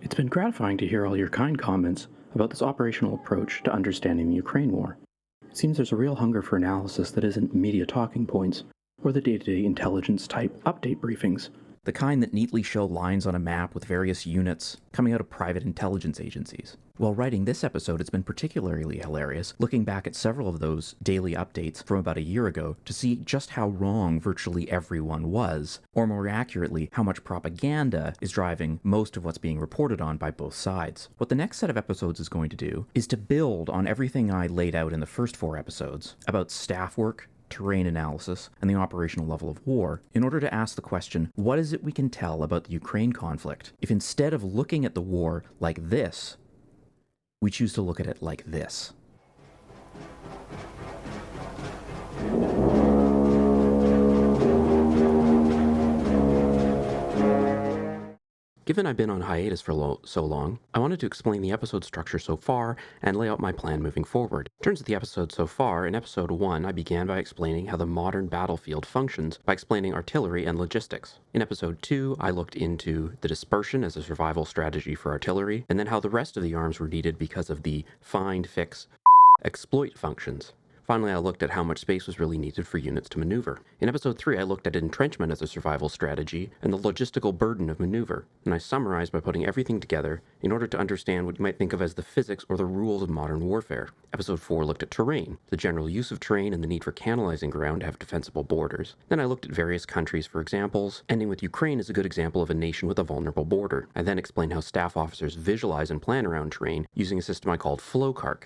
It's been gratifying to hear all your kind comments about this operational approach to understanding the Ukraine war. It seems there's a real hunger for analysis that isn't media talking points or the day-to-day intelligence-type update briefings. The kind that neatly show lines on a map with various units coming out of private intelligence agencies. While writing this episode, it's been particularly hilarious looking back at several of those daily updates from about a year ago to see just how wrong virtually everyone was, or more accurately, how much propaganda is driving most of what's being reported on by both sides. What the next set of episodes is going to do is to build on everything I laid out in the first 4 episodes about staff work, terrain analysis, and the operational level of war, in order to ask the question, what is it we can tell about the Ukraine conflict if instead of looking at the war like this, we choose to look at it like this? Given I've been on hiatus for so long, I wanted to explain the episode structure so far and lay out my plan moving forward. In terms of the episode so far, in episode 1 I began by explaining how the modern battlefield functions by explaining artillery and logistics. In episode 2 I looked into the dispersion as a survival strategy for artillery, and then how the rest of the arms were needed because of the find, fix, exploit functions. Finally, I looked at how much space was really needed for units to maneuver. In episode 3, I looked at entrenchment as a survival strategy and the logistical burden of maneuver, and I summarized by putting everything together in order to understand what you might think of as the physics or the rules of modern warfare. Episode 4 looked at terrain, the general use of terrain and the need for canalizing ground to have defensible borders. Then I looked at various countries for examples, ending with Ukraine as a good example of a nation with a vulnerable border. I then explained how staff officers visualize and plan around terrain using a system I called flowcarc.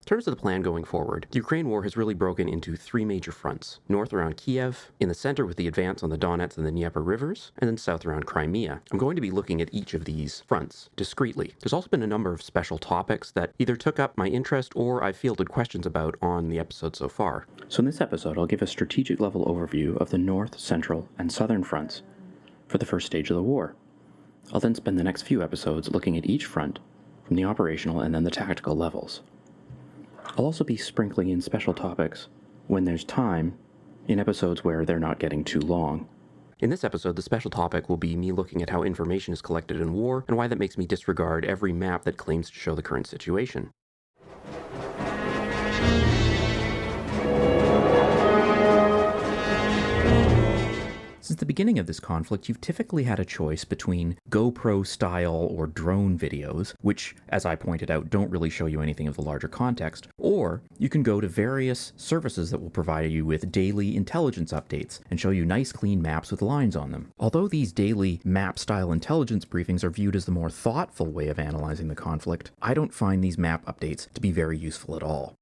In terms of the plan going forward, the Ukraine war has really broken into 3 major fronts. North around Kiev, in the center with the advance on the Donets and the Dnieper rivers, and then south around Crimea. I'm going to be looking at each of these fronts discretely. There's also been a number of special topics that either took up my interest or I've fielded questions about on the episode so far. So in this episode, I'll give a strategic level overview of the North, Central, and Southern fronts for the first stage of the war. I'll then spend the next few episodes looking at each front from the operational and then the tactical levels. I'll also be sprinkling in special topics when there's time in episodes where they're not getting too long. In this episode, the special topic will be me looking at how information is collected in war and why that makes me disregard every map that claims to show the current situation. Since the beginning of this conflict, you've typically had a choice between GoPro-style or drone videos, which, as I pointed out, don't really show you anything of the larger context, or you can go to various services that will provide you with daily intelligence updates and show you nice clean maps with lines on them. Although these daily map-style intelligence briefings are viewed as the more thoughtful way of analyzing the conflict, I don't find these map updates to be very useful at all.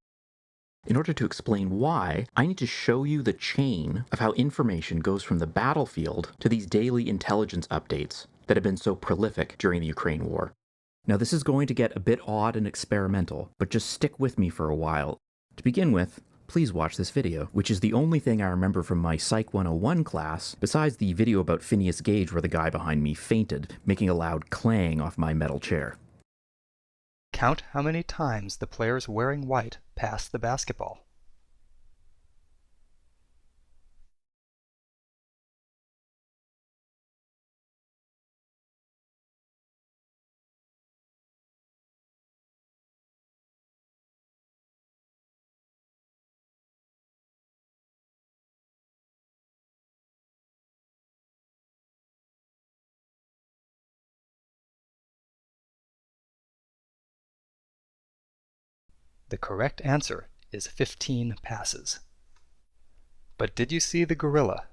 In order to explain why, I need to show you the chain of how information goes from the battlefield to these daily intelligence updates that have been so prolific during the Ukraine war. Now this is going to get a bit odd and experimental, but just stick with me for a while. To begin with, please watch this video, which is the only thing I remember from my Psych 101 class, besides the video about Phineas Gage where the guy behind me fainted, making a loud clang off my metal chair. Count how many times the players wearing white pass the basketball. The correct answer is 15 passes. But did you see the gorilla?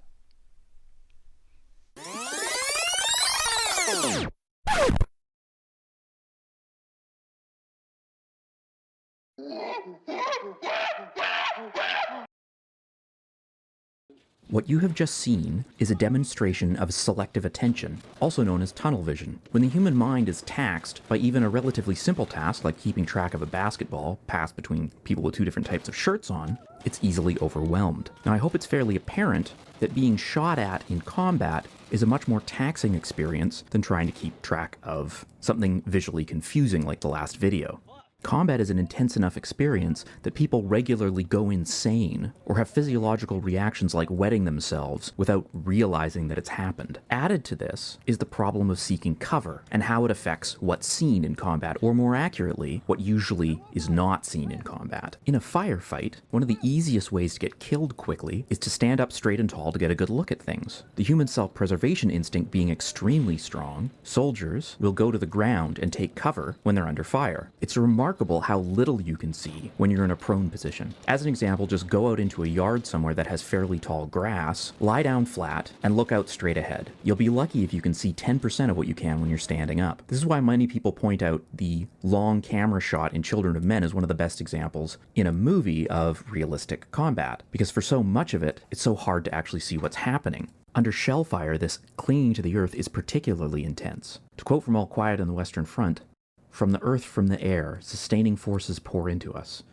What you have just seen is a demonstration of selective attention, also known as tunnel vision. When the human mind is taxed by even a relatively simple task like keeping track of a basketball passed between people with 2 different types of shirts on, it's easily overwhelmed. Now I hope it's fairly apparent that being shot at in combat is a much more taxing experience than trying to keep track of something visually confusing like the last video. Combat is an intense enough experience that people regularly go insane or have physiological reactions like wetting themselves without realizing that it's happened. Added to this is the problem of seeking cover and how it affects what's seen in combat, or more accurately, what usually is not seen in combat. In a firefight, one of the easiest ways to get killed quickly is to stand up straight and tall to get a good look at things. The human self-preservation instinct being extremely strong, soldiers will go to the ground and take cover when they're under fire. It's remarkable how little you can see when you're in a prone position. As an example, just go out into a yard somewhere that has fairly tall grass, lie down flat, and look out straight ahead. You'll be lucky if you can see 10% of what you can when you're standing up. This is why many people point out the long camera shot in Children of Men as one of the best examples in a movie of realistic combat, because for so much of it, it's so hard to actually see what's happening. Under shell fire, this clinging to the earth is particularly intense. To quote from All Quiet on the Western Front, "From the earth, from the air, sustaining forces pour into us,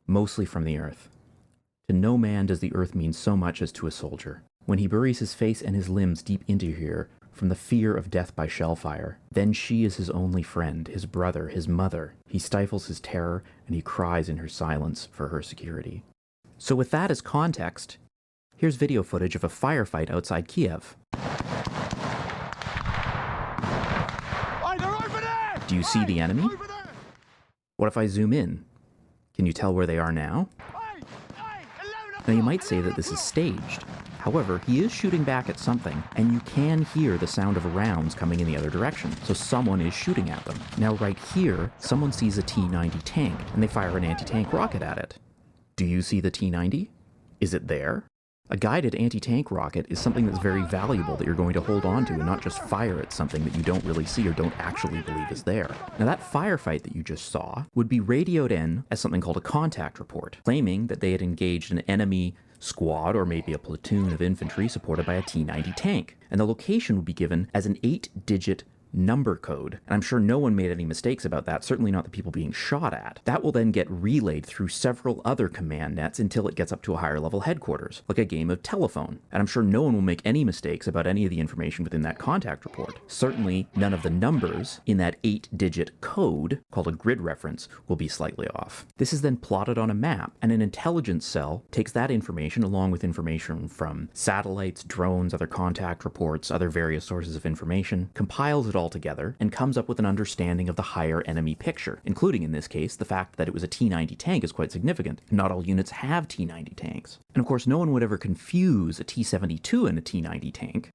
mostly from the earth. To no man does the earth mean so much as to a soldier. When he buries his face and his limbs deep into here, from the fear of death by shell fire, then she is his only friend, his brother, his mother. He stifles his terror, and he cries in her silence for her security." So with that as context, here's video footage of a firefight outside Kiev. Do you see the enemy? What if I zoom in? Can you tell where they are now? Now you might say that this is staged. However, he is shooting back at something, and you can hear the sound of rounds coming in the other direction, so someone is shooting at them. Now right here, someone sees a T-90 tank, and they fire an anti-tank rocket at it. Do you see the T-90? Is it there? A guided anti-tank rocket is something that's very valuable that you're going to hold on to and not just fire at something that you don't really see or don't actually believe is there. Now that firefight that you just saw would be radioed in as something called a contact report, claiming that they had engaged an enemy squad or maybe a platoon of infantry supported by a T-90 tank. And the location would be given as an 8-digit number code, and I'm sure no one made any mistakes about that, certainly not the people being shot at. That will then get relayed through several other command nets until it gets up to a higher level headquarters, like a game of telephone. And I'm sure no one will make any mistakes about any of the information within that contact report. Certainly none of the numbers in that 8-digit code, called a grid reference, will be slightly off. This is then plotted on a map, and an intelligence cell takes that information along with information from satellites, drones, other contact reports, other various sources of information, compiles it all together, and comes up with an understanding of the higher enemy picture, including in this case the fact that it was a T-90 tank is quite significant. Not all units have T-90 tanks. And of course no one would ever confuse a T-72 and a T-90 tank.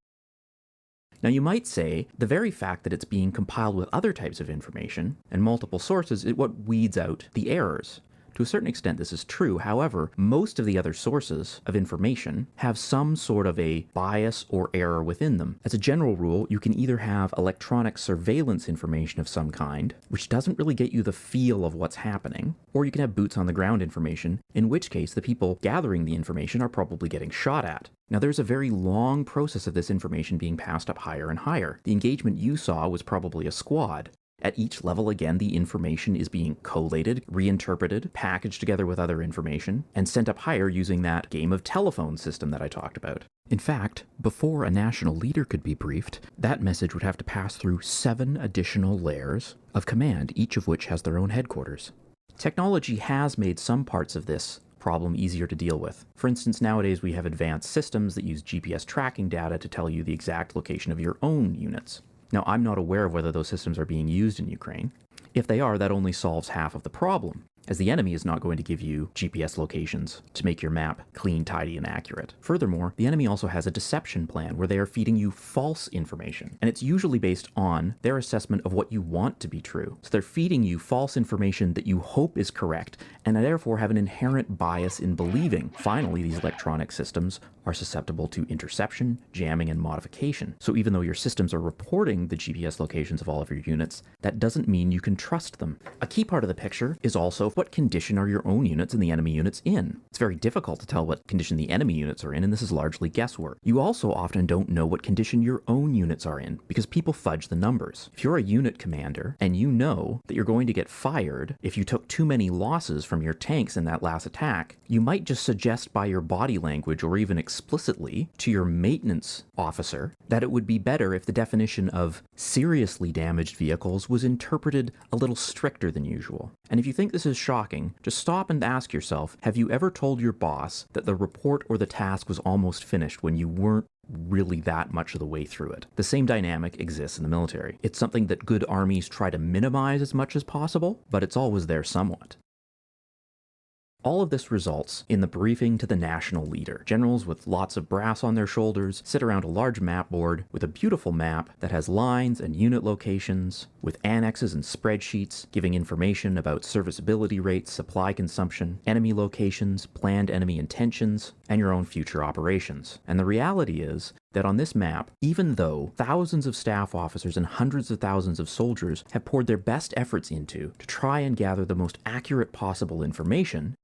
Now you might say the very fact that it's being compiled with other types of information and multiple sources is what weeds out the errors. To a certain extent, this is true. However, most of the other sources of information have some sort of a bias or error within them. As a general rule, you can either have electronic surveillance information of some kind, which doesn't really get you the feel of what's happening, or you can have boots on the ground information, in which case the people gathering the information are probably getting shot at. Now there's a very long process of this information being passed up higher and higher. The engagement you saw was probably a squad. At each level, again, the information is being collated, reinterpreted, packaged together with other information, and sent up higher using that game of telephone system that I talked about. In fact, before a national leader could be briefed, that message would have to pass through 7 additional layers of command, each of which has their own headquarters. Technology has made some parts of this problem easier to deal with. For instance, nowadays we have advanced systems that use GPS tracking data to tell you the exact location of your own units. Now, I'm not aware of whether those systems are being used in Ukraine. If they are, that only solves half of the problem, as the enemy is not going to give you GPS locations to make your map clean, tidy, and accurate. Furthermore, the enemy also has a deception plan where they are feeding you false information, and it's usually based on their assessment of what you want to be true. So they're feeding you false information that you hope is correct, and therefore have an inherent bias in believing. Finally, these electronic systems are susceptible to interception, jamming, and modification. So even though your systems are reporting the GPS locations of all of your units, that doesn't mean you can trust them. A key part of the picture is also what condition are your own units and the enemy units in. It's very difficult to tell what condition the enemy units are in, and this is largely guesswork. You also often don't know what condition your own units are in, because people fudge the numbers. If you're a unit commander, and you know that you're going to get fired if you took too many losses from your tanks in that last attack, you might just suggest by your body language or even explicitly to your maintenance officer that it would be better if the definition of seriously damaged vehicles was interpreted a little stricter than usual. And if you think this is shocking, just stop and ask yourself, have you ever told your boss that the report or the task was almost finished when you weren't really that much of the way through it? The same dynamic exists in the military. It's something that good armies try to minimize as much as possible, but it's always there somewhat. All of this results in the briefing to the national leader. Generals with lots of brass on their shoulders sit around a large map board with a beautiful map that has lines and unit locations, with annexes and spreadsheets giving information about serviceability rates, supply consumption, enemy locations, planned enemy intentions, and your own future operations. And the reality is that on this map, even though thousands of staff officers and hundreds of thousands of soldiers have poured their best efforts into to try and gather the most accurate possible information,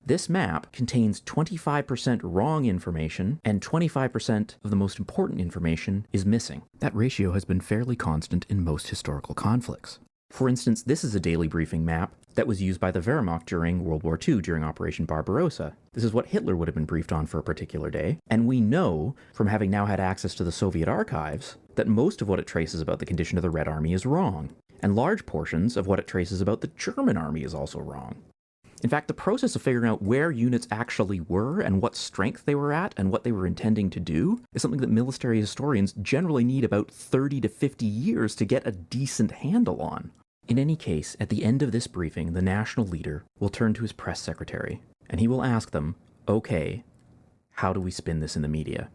this map contains 25% wrong information, and 25% of the most important information is missing. That ratio has been fairly constant in most historical conflicts. For instance, this is a daily briefing map that was used by the Wehrmacht during World War II during Operation Barbarossa. This is what Hitler would have been briefed on for a particular day, and we know, from having now had access to the Soviet archives, that most of what it traces about the condition of the Red Army is wrong, and large portions of what it traces about the German army is also wrong. In fact, the process of figuring out where units actually were and what strength they were at and what they were intending to do is something that military historians generally need about 30 to 50 years to get a decent handle on. In any case, at the end of this briefing, the national leader will turn to his press secretary, and he will ask them, okay, how do we spin this in the media?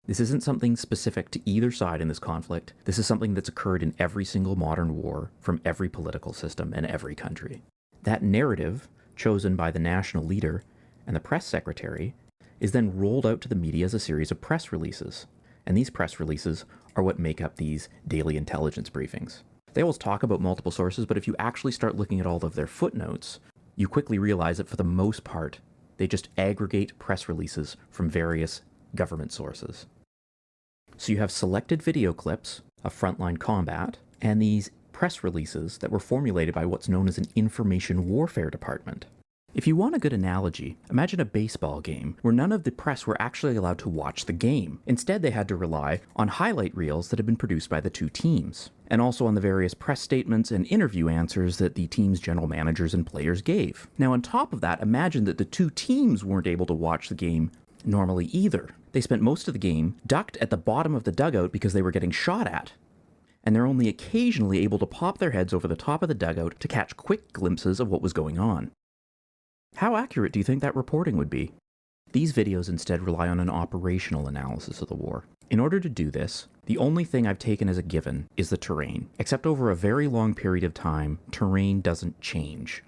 This isn't something specific to either side in this conflict. This is something that's occurred in every single modern war from every political system in every country. That narrative, chosen by the national leader and the press secretary, is then rolled out to the media as a series of press releases. And these press releases are what make up these daily intelligence briefings. They always talk about multiple sources, but if you actually start looking at all of their footnotes, you quickly realize that for the most part, they just aggregate press releases from various government sources. So you have selected video clips of frontline combat, and these press releases that were formulated by what's known as an information warfare department. If you want a good analogy, imagine a baseball game where none of the press were actually allowed to watch the game. Instead, they had to rely on highlight reels that had been produced by the two teams, and also on the various press statements and interview answers that the team's general managers and players gave. Now, on top of that, imagine that the two teams weren't able to watch the game normally either. They spent most of the game ducked at the bottom of the dugout because they were getting shot at, and they're only occasionally able to pop their heads over the top of the dugout to catch quick glimpses of what was going on. How accurate do you think that reporting would be? These videos instead rely on an operational analysis of the war. In order to do this, the only thing I've taken as a given is the terrain. Except over a very long period of time, terrain doesn't change.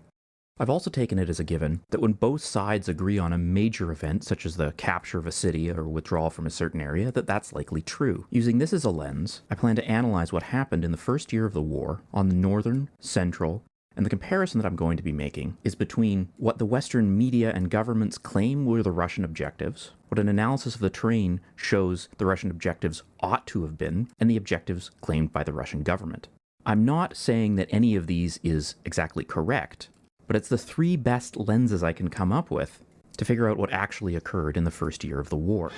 I've also taken it as a given that when both sides agree on a major event, such as the capture of a city or withdrawal from a certain area, that's likely true. Using this as a lens, I plan to analyze what happened in the first year of the war on the northern, central, and the comparison that I'm going to be making is between what the Western media and governments claim were the Russian objectives, what an analysis of the terrain shows the Russian objectives ought to have been, and the objectives claimed by the Russian government. I'm not saying that any of these is exactly correct, but it's the three best lenses I can come up with to figure out what actually occurred in the first year of the war.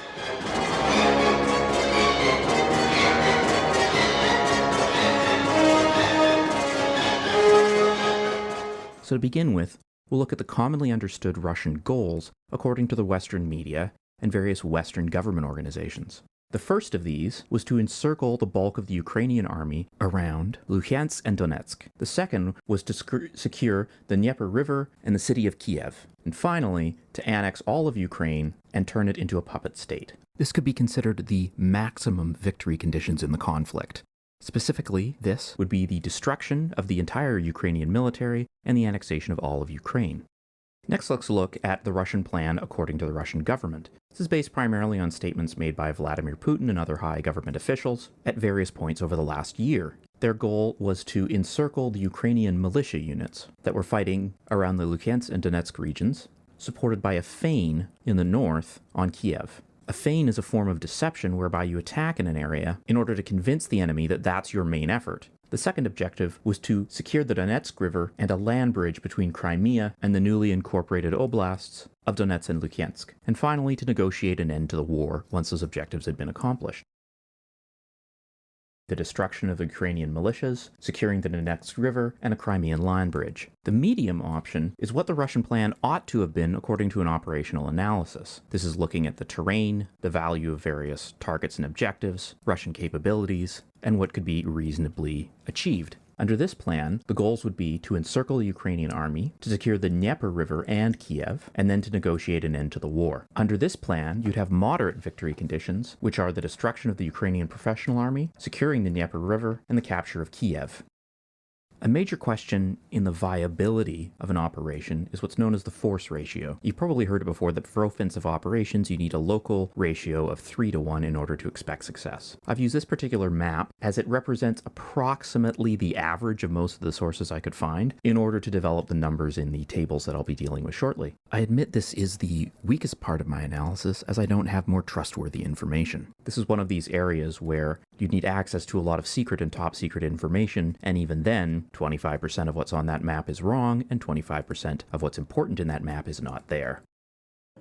So to begin with, we'll look at the commonly understood Russian goals according to the Western media and various Western government organizations. The first of these was to encircle the bulk of the Ukrainian army around Luhansk and Donetsk. The second was to secure the Dnieper River and the city of Kiev. And finally, to annex all of Ukraine and turn it into a puppet state. This could be considered the maximum victory conditions in the conflict. Specifically, this would be the destruction of the entire Ukrainian military and the annexation of all of Ukraine. Next, let's look at the Russian plan according to the Russian government. This is based primarily on statements made by Vladimir Putin and other high government officials at various points over the last year. Their goal was to encircle the Ukrainian militia units that were fighting around the Luhansk and Donetsk regions, supported by a feint in the north on Kiev. A feint is a form of deception whereby you attack in an area in order to convince the enemy that that's your main effort. The second objective was to secure the Donetsk River and a land bridge between Crimea and the newly incorporated oblasts of Donetsk and Luhansk, and finally to negotiate an end to the war once those objectives had been accomplished. The destruction of the Ukrainian militias, securing the Donetsk River, and a Crimean land bridge. The medium option is what the Russian plan ought to have been according to an operational analysis. This is looking at the terrain, the value of various targets and objectives, Russian capabilities, and what could be reasonably achieved. Under this plan, the goals would be to encircle the Ukrainian army, to secure the Dnieper River and Kiev, and then to negotiate an end to the war. Under this plan, you'd have moderate victory conditions, which are the destruction of the Ukrainian professional army, securing the Dnieper River, and the capture of Kiev. A major question in the viability of an operation is what's known as the force ratio. You've probably heard it before that for offensive operations you need a local ratio of 3-to-1 in order to expect success. I've used this particular map as it represents approximately the average of most of the sources I could find in order to develop the numbers in the tables that I'll be dealing with shortly. I admit this is the weakest part of my analysis as I don't have more trustworthy information. This is one of these areas where you'd need access to a lot of secret and top secret information, and even then, 25% of what's on that map is wrong, and 25% of what's important in that map is not there.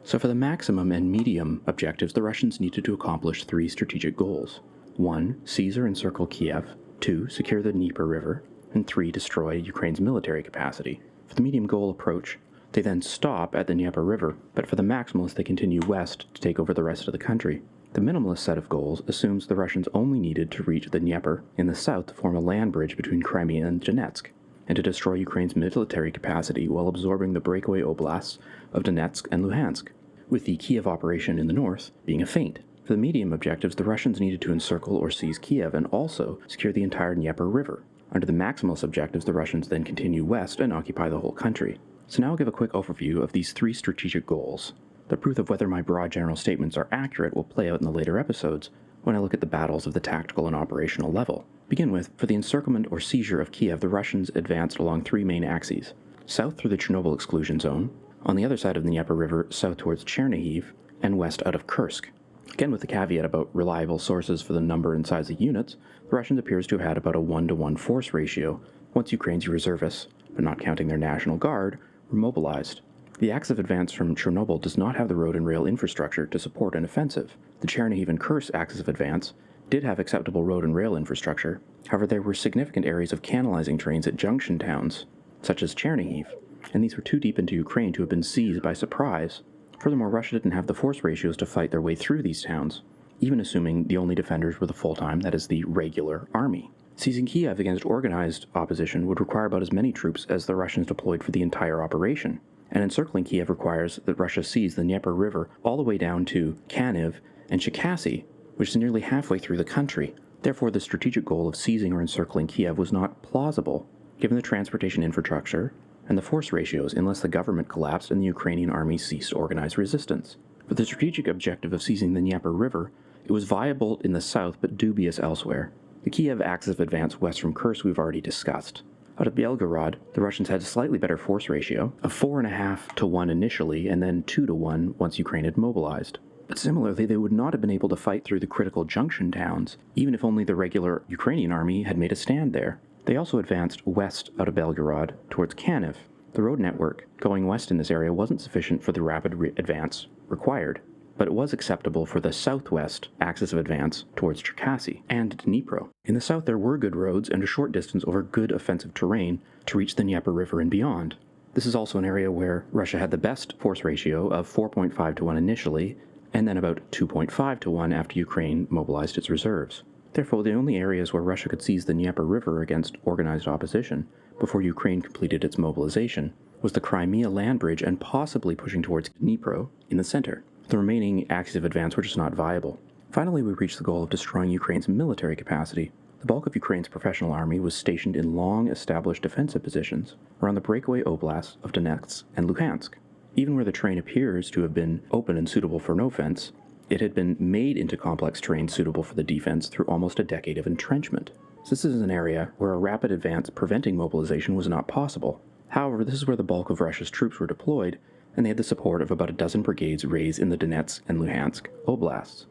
So for the maximum and medium objectives, the Russians needed to accomplish 3 strategic goals. 1. Seize or encircle Kiev. 2. Secure the Dnieper River. And 3. Destroy Ukraine's military capacity. For the medium goal approach, they then stop at the Dnieper River, but for the maximalists they continue west to take over the rest of the country. The minimalist set of goals assumes the Russians only needed to reach the Dnieper in the south to form a land bridge between Crimea and Donetsk, and to destroy Ukraine's military capacity while absorbing the breakaway oblasts of Donetsk and Luhansk, with the Kiev operation in the north being a feint. For the medium objectives, the Russians needed to encircle or seize Kiev and also secure the entire Dnieper River. Under the maximalist objectives, the Russians then continue west and occupy the whole country. So now I'll give a quick overview of these 3 strategic goals. The proof of whether my broad general statements are accurate will play out in the later episodes when I look at the battles of the tactical and operational level. Begin with, for the encirclement or seizure of Kiev, the Russians advanced along 3 main axes. South through the Chernobyl exclusion zone, on the other side of the Dnieper River south towards Chernihiv, and west out of Kursk. Again with the caveat about reliable sources for the number and size of units, the Russians appears to have had about a 1-to-1 force ratio once Ukraine's reservists, but not counting their National Guard, were mobilized. The axis of advance from Chernobyl does not have the road and rail infrastructure to support an offensive. The Chernihiv and Kursk axis of advance did have acceptable road and rail infrastructure, however there were significant areas of canalizing trains at junction towns, such as Chernihiv, and these were too deep into Ukraine to have been seized by surprise. Furthermore, Russia didn't have the force ratios to fight their way through these towns, even assuming the only defenders were the full-time, that is, the regular army. Seizing Kiev against organized opposition would require about as many troops as the Russians deployed for the entire operation, and encircling Kiev requires that Russia seize the Dnieper River all the way down to Kyiv and Cherkasy, which is nearly halfway through the country. Therefore, the strategic goal of seizing or encircling Kiev was not plausible, given the transportation infrastructure and the force ratios, unless the government collapsed and the Ukrainian army ceased organized resistance. For the strategic objective of seizing the Dnieper River, it was viable in the south but dubious elsewhere. The Kiev axis of advance west from Kursk we've already discussed. Out of Belgorod, the Russians had a slightly better force ratio of 4.5-to-1 initially, and then 2-to-1 once Ukraine had mobilized. But similarly, they would not have been able to fight through the critical junction towns, even if only the regular Ukrainian army had made a stand there. They also advanced west out of Belgorod towards Kyiv. The road network going west in this area wasn't sufficient for the rapid advance required, but it was acceptable for the southwest axis of advance towards Cherkasy and Dnipro. In the south there were good roads and a short distance over good offensive terrain to reach the Dnieper River and beyond. This is also an area where Russia had the best force ratio of 4.5-to-1 initially, and then about 2.5-to-1 after Ukraine mobilized its reserves. Therefore, the only areas where Russia could seize the Dnieper River against organized opposition before Ukraine completed its mobilization was the Crimea land bridge and possibly pushing towards Dnipro in the center. The remaining axes of advance were just not viable. Finally, we reached the goal of destroying Ukraine's military capacity. The bulk of Ukraine's professional army was stationed in long-established defensive positions around the breakaway oblasts of Donetsk and Luhansk. Even where the terrain appears to have been open and suitable for an offense, it had been made into complex terrain suitable for the defense through almost a decade of entrenchment. So this is an area where a rapid advance preventing mobilization was not possible. However, this is where the bulk of Russia's troops were deployed, and they had the support of about a dozen brigades raised in the Donetsk and Luhansk oblasts.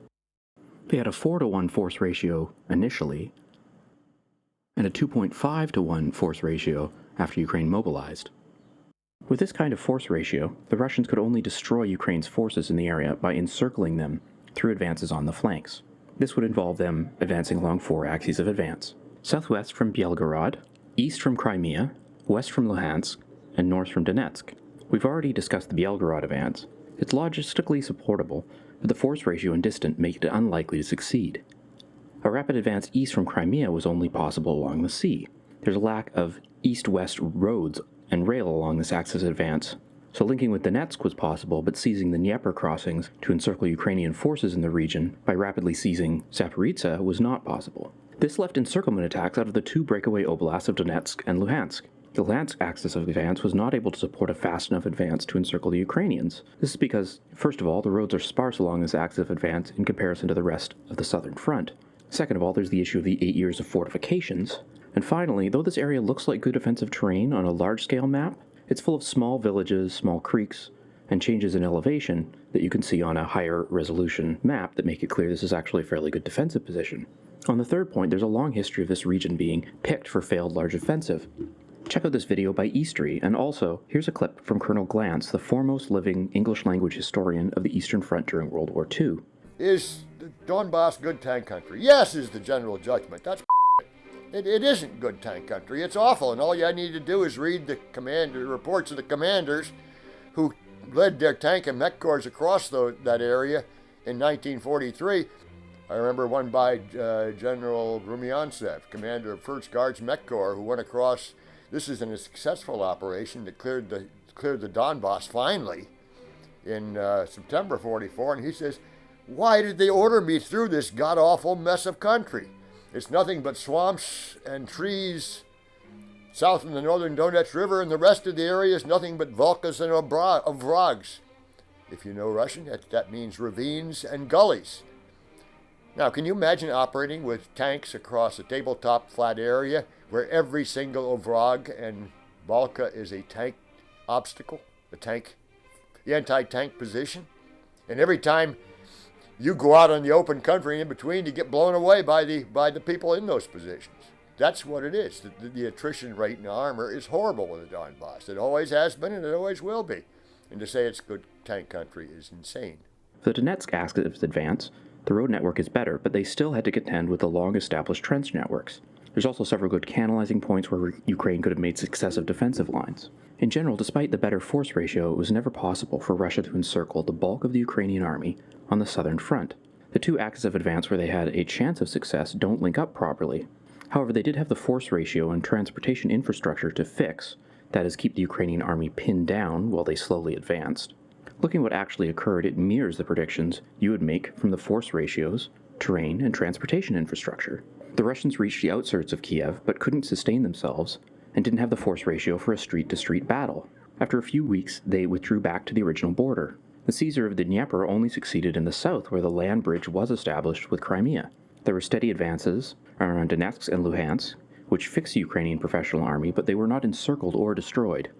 They had a 4-to-1 force ratio initially, and a 2.5 to 1 force ratio after Ukraine mobilized. With this kind of force ratio, the Russians could only destroy Ukraine's forces in the area by encircling them through advances on the flanks. This would involve them advancing along 4 axes of advance: southwest from Belgorod, east from Crimea, west from Luhansk, and north from Donetsk. We've already discussed the Belgorod advance. It's logistically supportable, but the force ratio and distance make it unlikely to succeed. A rapid advance east from Crimea was only possible along the sea. There's a lack of east-west roads and rail along this axis of advance, so linking with Donetsk was possible, but seizing the Dnieper crossings to encircle Ukrainian forces in the region by rapidly seizing Zaporizhzhia was not possible. This left encirclement attacks out of the 2 breakaway oblasts of Donetsk and Luhansk. The Luhansk axis of advance was not able to support a fast enough advance to encircle the Ukrainians. This is because, first of all, the roads are sparse along this axis of advance in comparison to the rest of the southern front. Second of all, there's the issue of the 8 years of fortifications. And finally, though this area looks like good offensive terrain on a large-scale map, it's full of small villages, small creeks, and changes in elevation that you can see on a higher resolution map that make it clear this is actually a fairly good defensive position. On the third point, there's a long history of this region being picked for failed large offensive. Check out this video by Eastery, and also, here's a clip from Colonel Glantz, the foremost living English-language historian of the Eastern Front during World War II. Is Donbass good tank country? Yes, is the general judgment. That's it isn't good tank country. It's awful, and all you need to do is read the reports of the commanders who led their tank and mech corps across that area in 1943. I remember one by General Rumyantsev, commander of 1st Guards Mech Corps, who went across. This is a successful operation that cleared the Donbass finally in September 44, and he says, "Why did they order me through this god-awful mess of country? It's nothing but swamps and trees south of the northern Donetsk River, and the rest of the area is nothing but volkas and ovrags." If you know Russian, that means ravines and gullies. Now, can you imagine operating with tanks across a tabletop flat area where every single ovrag and volka is a tank obstacle, the anti-tank position? And every time you go out on the open country in between, you get blown away by the people in those positions. That's what it is. The attrition rate in armor is horrible in the Donbass. It always has been, and it always will be. And to say it's good tank country is insane. For the Donetsk axis of advance, the road network is better, but they still had to contend with the long-established trench networks. There's also several good canalizing points where Ukraine could have made successive defensive lines. In general, despite the better force ratio, it was never possible for Russia to encircle the bulk of the Ukrainian army on the southern front. The 2 axes of advance where they had a chance of success don't link up properly. However, they did have the force ratio and transportation infrastructure to fix, that is, keep the Ukrainian army pinned down while they slowly advanced. Looking at what actually occurred, it mirrors the predictions you would make from the force ratios, terrain, and transportation infrastructure. The Russians reached the outskirts of Kiev, but couldn't sustain themselves, and didn't have the force ratio for a street-to-street battle. After a few weeks, they withdrew back to the original border. The seizure of the Dnieper only succeeded in the south, where the land bridge was established with Crimea. There were steady advances around Donetsk and Luhansk, which fixed the Ukrainian professional army, but they were not encircled or destroyed.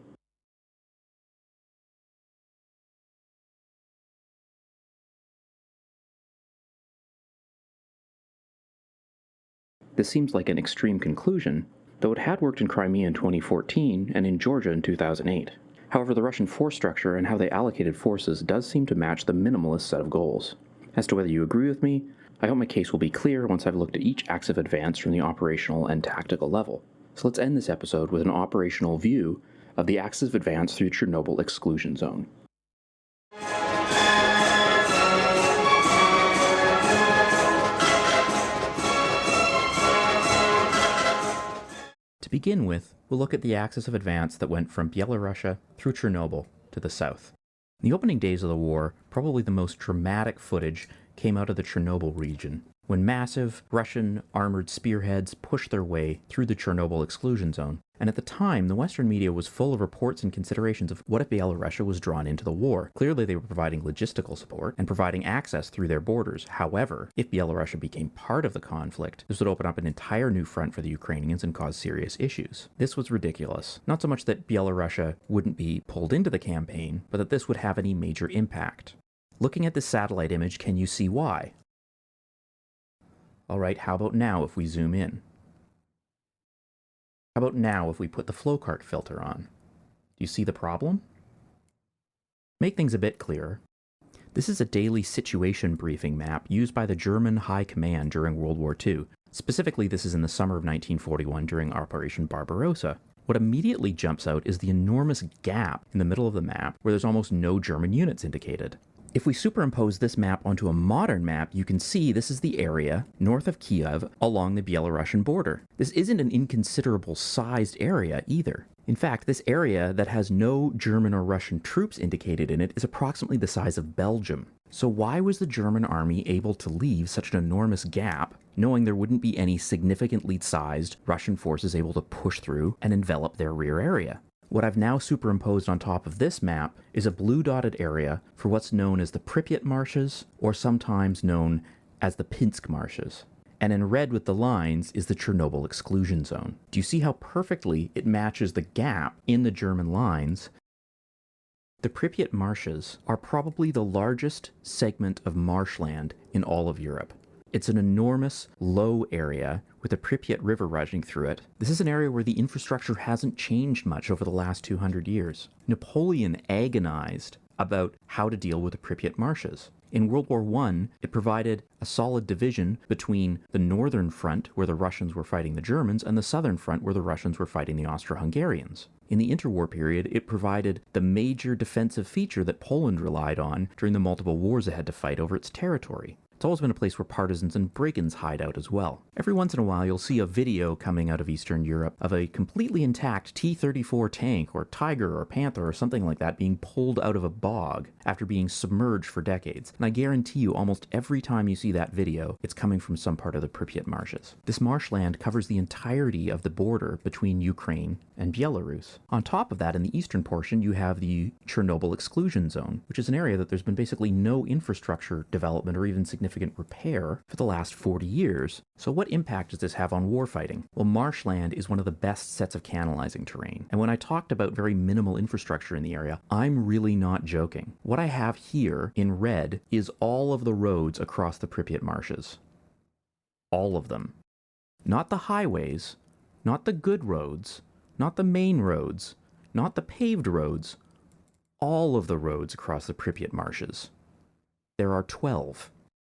This seems like an extreme conclusion, though it had worked in Crimea in 2014 and in Georgia in 2008. However, the Russian force structure and how they allocated forces does seem to match the minimalist set of goals. As to whether you agree with me, I hope my case will be clear once I've looked at each axis of advance from the operational and tactical level. So let's end this episode with an operational view of the axis of advance through Chernobyl exclusion zone. To begin with, we'll look at the axis of advance that went from Byelorussia through Chernobyl to the south. In the opening days of the war, probably the most dramatic footage came out of the Chernobyl region, when massive Russian armored spearheads pushed their way through the Chernobyl exclusion zone. And at the time, the Western media was full of reports and considerations of what if Byelorussia was drawn into the war. Clearly, they were providing logistical support and providing access through their borders. However, if Byelorussia became part of the conflict, this would open up an entire new front for the Ukrainians and cause serious issues. This was ridiculous. Not so much that Byelorussia wouldn't be pulled into the campaign, but that this would have any major impact. Looking at this satellite image, can you see why? Alright, how about now if we zoom in? How about now if we put the flowcart filter on? Do you see the problem? Make things a bit clearer. This is a daily situation briefing map used by the German High Command during World War II. Specifically, this is in the summer of 1941 during Operation Barbarossa. What immediately jumps out is the enormous gap in the middle of the map where there's almost no German units indicated. If we superimpose this map onto a modern map, you can see this is the area north of Kiev along the Belarusian border. This isn't an inconsiderable sized area either. In fact, this area that has no German or Russian troops indicated in it is approximately the size of Belgium. So why was the German army able to leave such an enormous gap, knowing there wouldn't be any significantly sized Russian forces able to push through and envelop their rear area? What I've now superimposed on top of this map is a blue dotted area for what's known as the Pripyat Marshes, or sometimes known as the Pinsk Marshes. And in red with the lines is the Chernobyl exclusion zone. Do you see how perfectly it matches the gap in the German lines? The Pripyat Marshes are probably the largest segment of marshland in all of Europe. It's an enormous, low area with the Pripyat River rushing through it. This is an area where the infrastructure hasn't changed much over the last 200 years. Napoleon agonized about how to deal with the Pripyat Marshes. In World War I, it provided a solid division between the northern front, where the Russians were fighting the Germans, and the southern front, where the Russians were fighting the Austro-Hungarians. In the interwar period, it provided the major defensive feature that Poland relied on during the multiple wars it had to fight over its territory. It's always been a place where partisans and brigands hide out as well. Every once in a while, you'll see a video coming out of Eastern Europe of a completely intact T-34 tank or Tiger or Panther or something like that being pulled out of a bog after being submerged for decades. And I guarantee you, almost every time you see that video, it's coming from some part of the Pripyat Marshes. This marshland covers the entirety of the border between Ukraine and Belarus. On top of that, in the eastern portion, you have the Chernobyl exclusion zone, which is an area that there's been basically no infrastructure development or even significant repair for the last 40 years. So what impact does this have on warfighting? Well, marshland is one of the best sets of canalizing terrain. And when I talked about very minimal infrastructure in the area, I'm really not joking. What I have here in red is all of the roads across the Pripyat Marshes. All of them. Not the highways, not the good roads, not the main roads, not the paved roads, all of the roads across the Pripyat Marshes. There are 12.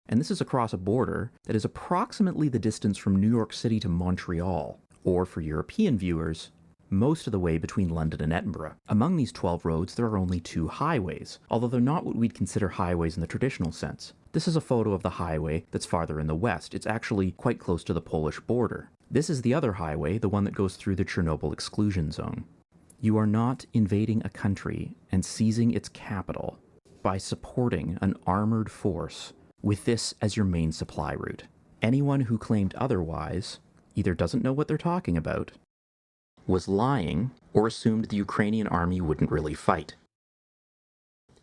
And this is across a border that is approximately the distance from New York City to Montreal, or for European viewers, most of the way between London and Edinburgh. Among these 12 roads, there are only 2 highways, although they're not what we'd consider highways in the traditional sense. This is a photo of the highway that's farther in the west. It's actually quite close to the Polish border. This is the other highway, the one that goes through the Chernobyl exclusion zone. You are not invading a country and seizing its capital by supporting an armored force with this as your main supply route. Anyone who claimed otherwise either doesn't know what they're talking about, was lying, or assumed the Ukrainian army wouldn't really fight.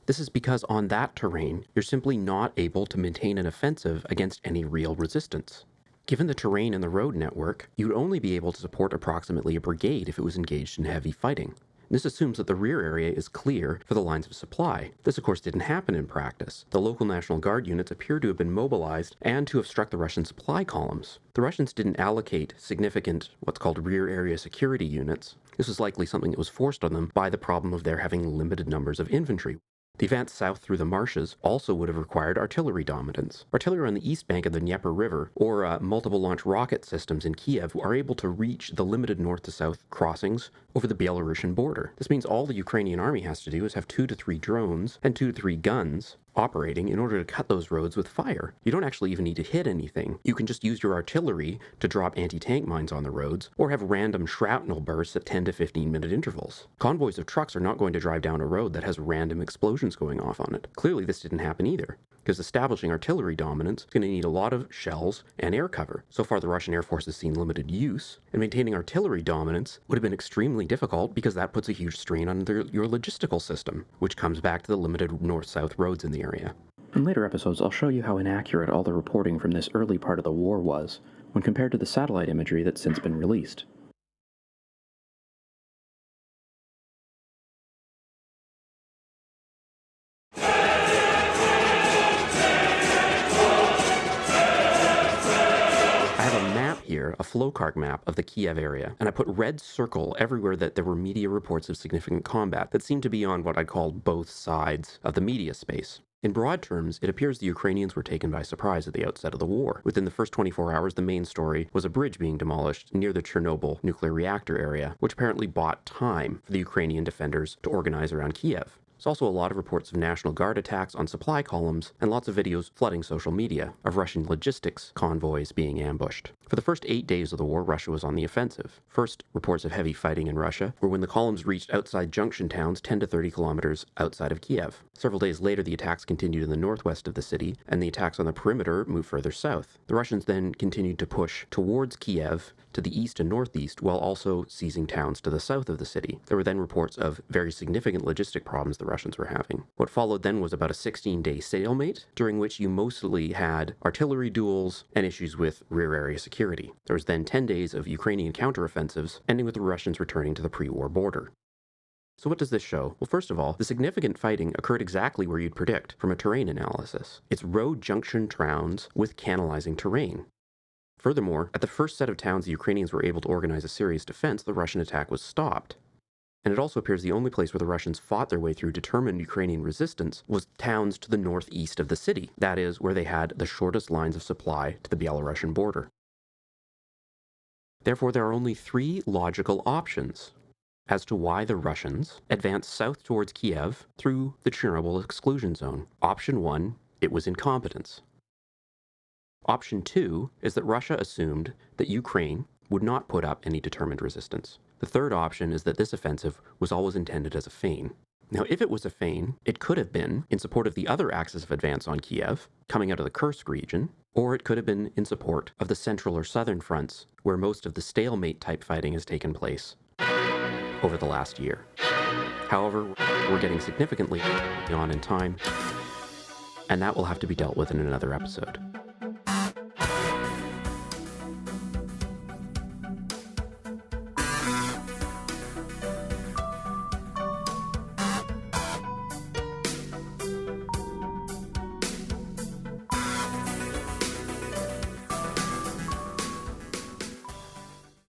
This is because on that terrain, you're simply not able to maintain an offensive against any real resistance. Given the terrain and the road network, you would only be able to support approximately a brigade if it was engaged in heavy fighting. This assumes that the rear area is clear for the lines of supply. This, of course, didn't happen in practice. The local National Guard units appear to have been mobilized and to have struck the Russian supply columns. The Russians didn't allocate significant, what's called rear area security units. This was likely something that was forced on them by the problem of their having limited numbers of infantry. The advance south through the marshes also would have required artillery dominance. Artillery on the east bank of the Dnieper River, or multiple launch rocket systems in Kiev, are able to reach the limited north to south crossings over the Belarusian border. This means all the Ukrainian army has to do is have 2 to 3 drones and 2 to 3 guns operating in order to cut those roads with fire. You don't actually even need to hit anything. You can just use your artillery to drop anti-tank mines on the roads, or have random shrapnel bursts at 10 to 15 minute intervals. Convoys of trucks are not going to drive down a road that has random explosions going off on it. Clearly this didn't happen either, because establishing artillery dominance is going to need a lot of shells and air cover. So far the Russian Air Force has seen limited use, and maintaining artillery dominance would have been extremely difficult because that puts a huge strain on your logistical system, which comes back to the limited north-south roads in the area. In later episodes, I'll show you how inaccurate all the reporting from this early part of the war was when compared to the satellite imagery that's since been released. there a flowcard map of the Kiev area, and I put red circle everywhere that there were media reports of significant combat that seemed to be on what I called both sides of the media space. In broad terms, it appears the Ukrainians were taken by surprise at the outset of the war. Within the first 24 hours, the main story was a bridge being demolished near the Chernobyl nuclear reactor area, which apparently bought time for the Ukrainian defenders to organize around Kiev. There's also a lot of reports of National Guard attacks on supply columns and lots of videos flooding social media of Russian logistics convoys being ambushed. For the first 8 days of the war, Russia was on the offensive. First, reports of heavy fighting in Russia were when the columns reached outside junction towns 10 to 30 kilometers outside of Kiev. Several days later, the attacks continued in the northwest of the city, and the attacks on the perimeter moved further south. The Russians then continued to push towards Kiev to the east and northeast, while also seizing towns to the south of the city. There were then reports of very significant logistic problems the Russians were having. What followed then was about a 16-day stalemate, during which you mostly had artillery duels and issues with rear area security. There was then 10 days of Ukrainian counteroffensives, ending with the Russians returning to the pre-war border. So what does this show? Well, first of all, the significant fighting occurred exactly where you'd predict from a terrain analysis. It's road junction towns with canalizing terrain. Furthermore, at the first set of towns the Ukrainians were able to organize a serious defense, the Russian attack was stopped. And it also appears the only place where the Russians fought their way through determined Ukrainian resistance was towns to the northeast of the city. That is, where they had the shortest lines of supply to the Belarusian border. Therefore, there are only 3 logical options as to why the Russians advanced south towards Kiev through the Chernobyl exclusion zone. Option 1, it was incompetence. Option 2 is that Russia assumed that Ukraine would not put up any determined resistance. The third option is that this offensive was always intended as a feign. Now, if it was a feign, it could have been in support of the other axis of advance on Kiev, coming out of the Kursk region, or it could have been in support of the central or southern fronts, where most of the stalemate-type fighting has taken place over the last year. However, we're getting significantly on in time, and that will have to be dealt with in another episode.